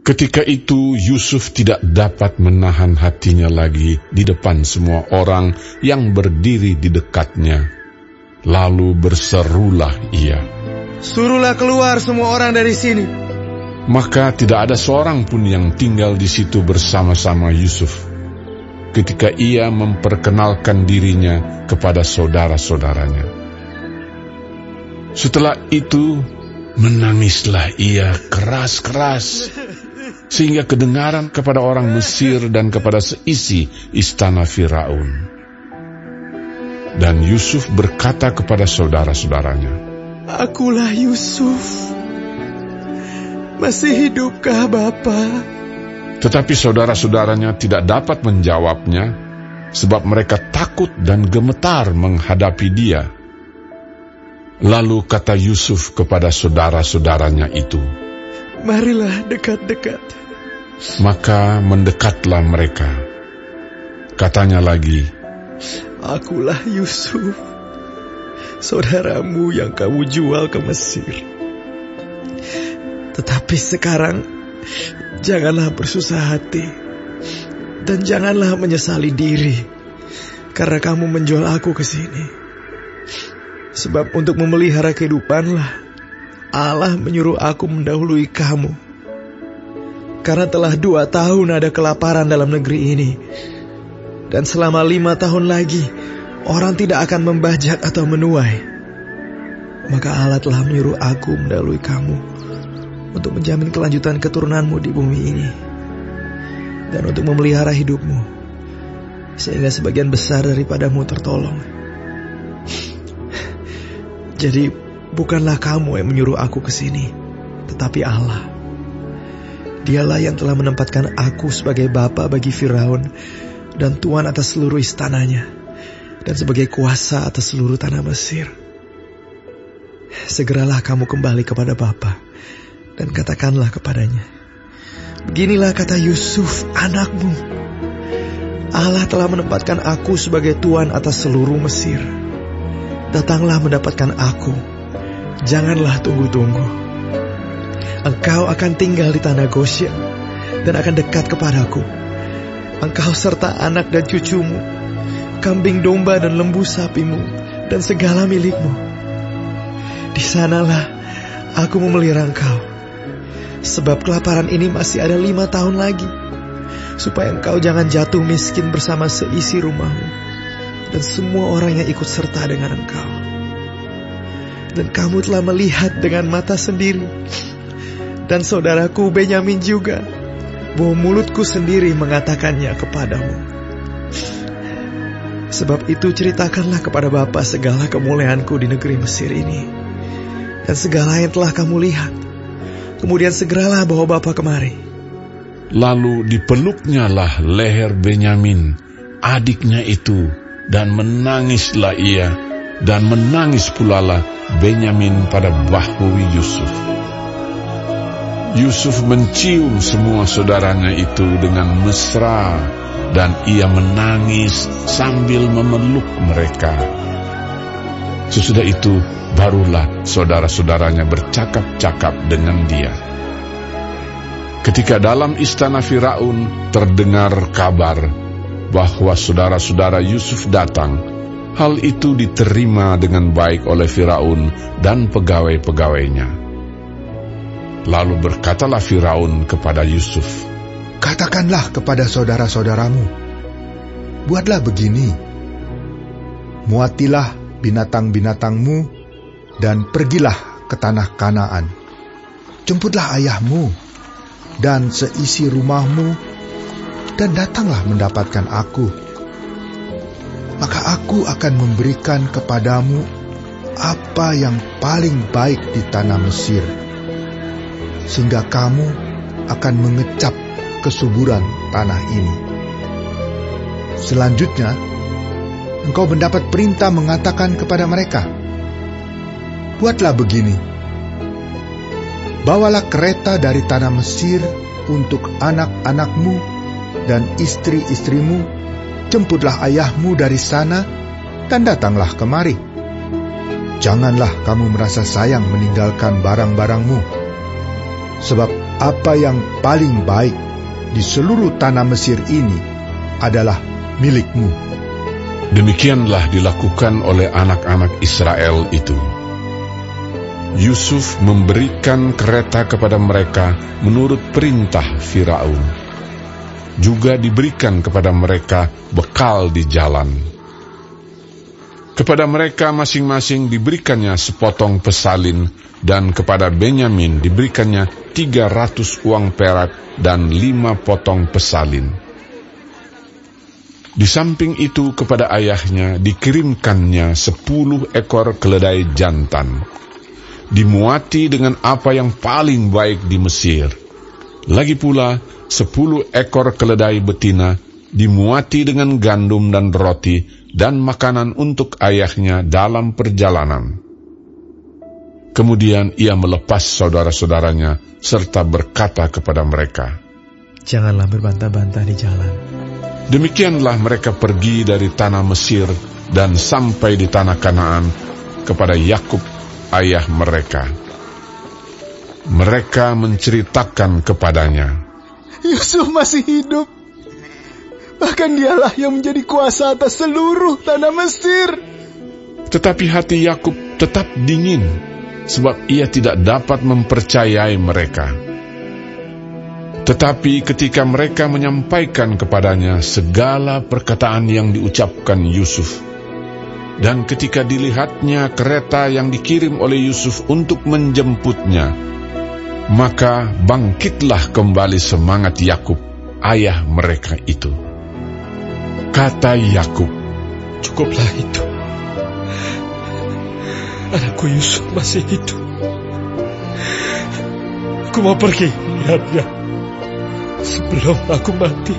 Ketika itu Yusuf tidak dapat menahan hatinya lagi di depan semua orang yang berdiri di dekatnya. Lalu berserulah ia, "Suruhlah keluar semua orang dari sini." Maka tidak ada seorang pun yang tinggal di situ bersama-sama Yusuf ketika ia memperkenalkan dirinya kepada saudara-saudaranya. Setelah itu menangislah ia keras-keras, sehingga kedengaran kepada orang Mesir dan kepada seisi istana Firaun. Dan Yusuf berkata kepada saudara-saudaranya, "Akulah Yusuf. Masih hidupkah Bapa?" Tetapi saudara-saudaranya tidak dapat menjawabnya, sebab mereka takut dan gemetar menghadapi dia. Lalu kata Yusuf kepada saudara-saudaranya itu, "Marilah dekat-dekat." Maka mendekatlah mereka. Katanya lagi, "Akulah Yusuf, saudaramu yang kamu jual ke Mesir. Tetapi sekarang janganlah bersusah hati, dan janganlah menyesali diri, karena kamu menjual aku ke sini. Sebab untuk memelihara kehidupanlah Allah menyuruh aku mendahului kamu. Karena telah 2 tahun ada kelaparan dalam negeri ini, dan selama 5 tahun lagi orang tidak akan membajak atau menuai. Maka Allah telah menyuruh aku mendahului kamu untuk menjamin kelanjutan keturunanmu di bumi ini, dan untuk memelihara hidupmu, sehingga sebagian besar daripadamu tertolong. Jadi bukanlah kamu yang menyuruh aku ke sini, tetapi Allah. Dialah yang telah menempatkan aku sebagai bapa bagi Firaun dan tuan atas seluruh istananya, dan sebagai kuasa atas seluruh tanah Mesir. Segeralah kamu kembali kepada Bapa dan katakanlah kepadanya, beginilah kata Yusuf anakmu, Allah telah menempatkan aku sebagai tuan atas seluruh Mesir. Datanglah mendapatkan aku, janganlah tunggu-tunggu. Engkau akan tinggal di tanah Goshen dan akan dekat kepadaku. Engkau serta anak dan cucumu, kambing domba dan lembu sapimu, dan segala milikmu. Di sanalah aku memelihara engkau, sebab kelaparan ini masih ada 5 tahun lagi, supaya engkau jangan jatuh miskin bersama seisi rumahmu dan semua orang yang ikut serta dengan engkau. Dan kamu telah melihat dengan mata sendiri, dan saudaraku Benyamin juga, bahwa mulutku sendiri mengatakannya kepadamu. Sebab itu ceritakanlah kepada Bapa segala kemuliaanku di negeri Mesir ini, dan segala yang telah kamu lihat. Kemudian segeralah bawa Bapa kemari." Lalu dipeluknyalah leher Benyamin, adiknya itu, dan menangislah ia, dan menangis pulalah Benyamin pada bahu Yusuf. Yusuf mencium semua saudaranya itu dengan mesra, dan ia menangis sambil memeluk mereka. Sesudah itu barulah saudara-saudaranya bercakap-cakap dengan dia. Ketika dalam istana Firaun terdengar kabar bahwa saudara-saudara Yusuf datang, hal itu diterima dengan baik oleh Firaun dan pegawai-pegawainya. Lalu berkatalah Firaun kepada Yusuf, "Katakanlah kepada saudara-saudaramu, buatlah begini, muatilah binatang-binatangmu dan pergilah ke tanah Kanaan. Jemputlah ayahmu dan seisi rumahmu, dan datanglah mendapatkan aku. Maka aku akan memberikan kepadamu apa yang paling baik di tanah Mesir, sehingga kamu akan mengecap kesuburan tanah ini. Selanjutnya, engkau mendapat perintah mengatakan kepada mereka, buatlah begini, bawalah kereta dari tanah Mesir untuk anak-anakmu dan istri-istrimu, jemputlah ayahmu dari sana, dan datanglah kemari. Janganlah kamu merasa sayang meninggalkan barang-barangmu, sebab apa yang paling baik di seluruh tanah Mesir ini adalah milikmu." Demikianlah dilakukan oleh anak-anak Israel itu. Yusuf memberikan kereta kepada mereka menurut perintah Firaun. Juga diberikan kepada mereka bekal di jalan. Kepada mereka masing-masing diberikannya sepotong pesalin, dan kepada Benyamin diberikannya 300 uang perak dan 5 potong pesalin. Di samping itu kepada ayahnya dikirimkannya 10 ekor keledai jantan, dimuati dengan apa yang paling baik di Mesir. Lagi pula 10 ekor keledai betina dimuati dengan gandum dan roti dan makanan untuk ayahnya dalam perjalanan. Kemudian ia melepas saudara-saudaranya serta berkata kepada mereka, "Janganlah berbantah-bantah di jalan." Demikianlah mereka pergi dari tanah Mesir dan sampai di tanah Kanaan kepada Yakub ayah mereka. Mereka menceritakan kepadanya, "Yusuf masih hidup. Bahkan dialah yang menjadi kuasa atas seluruh tanah Mesir." Tetapi hati Yakub tetap dingin, sebab ia tidak dapat mempercayai mereka. Tetapi ketika mereka menyampaikan kepadanya segala perkataan yang diucapkan Yusuf, dan ketika dilihatnya kereta yang dikirim oleh Yusuf untuk menjemputnya, maka bangkitlah kembali semangat Yakub, ayah mereka itu. Kata Yakub, "Cukuplah itu. Anakku Yusuf masih hidup. Aku mau pergi lihatnya sebelum aku mati."